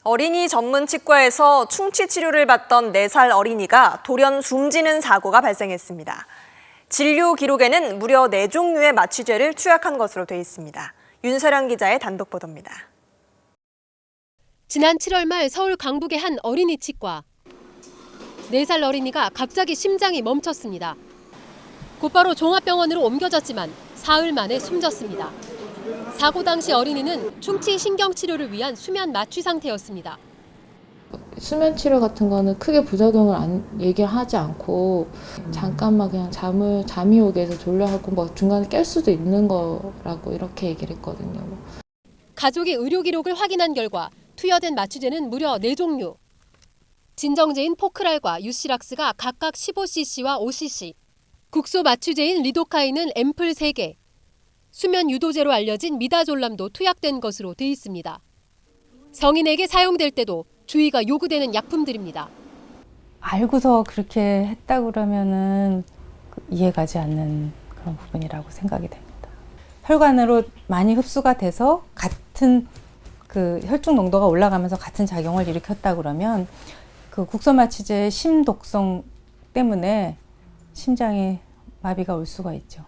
어린이 전문 치과에서 충치 치료를 받던 4살 어린이가 돌연 숨지는 사고가 발생했습니다. 진료 기록에는 무려 4종류의 마취제를 투약한 것으로 돼 있습니다. 윤서령 기자의 단독 보도입니다. 지난 7월 말 서울 강북의 한 어린이 치과. 4살 어린이가 갑자기 심장이 멈췄습니다. 곧바로 종합병원으로 옮겨졌지만 사흘 만에 숨졌습니다. 사고 당시 어린이는 충치 신경 치료를 위한 수면 마취 상태였습니다. 수면 치료 같은 거는 크게 부작용을 얘기를 하지 않고 잠깐만 그냥 잠이 오게 해서 졸려하고 뭐 중간에 깰 수도 있는 거라고 이렇게 얘기를 했거든요. 가족이 의료 기록을 확인한 결과 투여된 마취제는 무려 4종류. 진정제인 포크랄과 유시락스가 각각 15cc와 5cc, 국소 마취제인 리도카인은 앰플 3개, 수면 유도제로 알려진 미다졸람도 투약된 것으로 돼 있습니다. 성인에게 사용될 때도 주의가 요구되는 약품들입니다. 알고서 그렇게 했다고 그러면은 이해가지 않는 그런 부분이라고 생각이 됩니다. 혈관으로 많이 흡수가 돼서 같은 그 혈중 농도가 올라가면서 같은 작용을 일으켰다 그러면 그 국소마취제의 심독성 때문에 심장에 마비가 올 수가 있죠.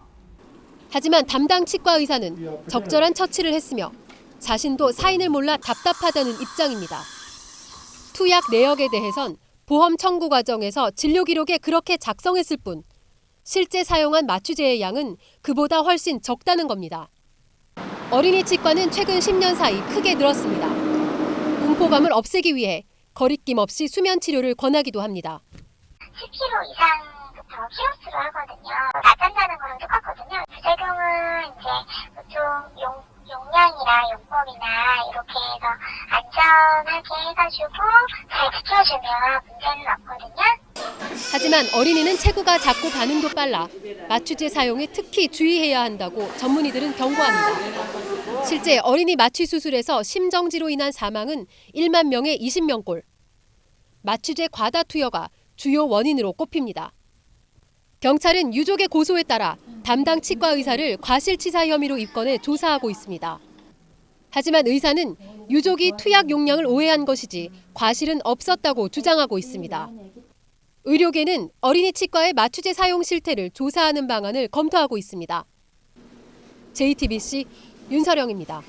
하지만 담당 치과 의사는 적절한 처치를 했으며 자신도 사인을 몰라 답답하다는 입장입니다. 투약 내역에 대해선 보험 청구 과정에서 진료 기록에 그렇게 작성했을 뿐 실제 사용한 마취제의 양은 그보다 훨씬 적다는 겁니다. 어린이 치과는 최근 10년 사이 크게 늘었습니다. 공포감을 없애기 위해 거리낌 없이 수면 치료를 권하기도 합니다. 10kg 이상부터 키로수로 하거든요. 낮잠자는 거랑 똑같거든요. 부작용은 이제 보통 용량이나 용법이나 이렇게 해서 안전하게 해가지고 잘 지켜주면 문제는 없거든요. 하지만 어린이는 체구가 작고 반응도 빨라 마취제 사용에 특히 주의해야 한다고 전문의들은 경고합니다. 실제 어린이 마취 수술에서 심정지로 인한 사망은 1만 명에 20명꼴. 마취제 과다 투여가 주요 원인으로 꼽힙니다. 경찰은 유족의 고소에 따라 담당 치과 의사를 과실치사 혐의로 입건해 조사하고 있습니다. 하지만 의사는 유족이 투약 용량을 오해한 것이지 과실은 없었다고 주장하고 있습니다. 의료계는 어린이 치과의 마취제 사용 실태를 조사하는 방안을 검토하고 있습니다. JTBC 윤서령입니다.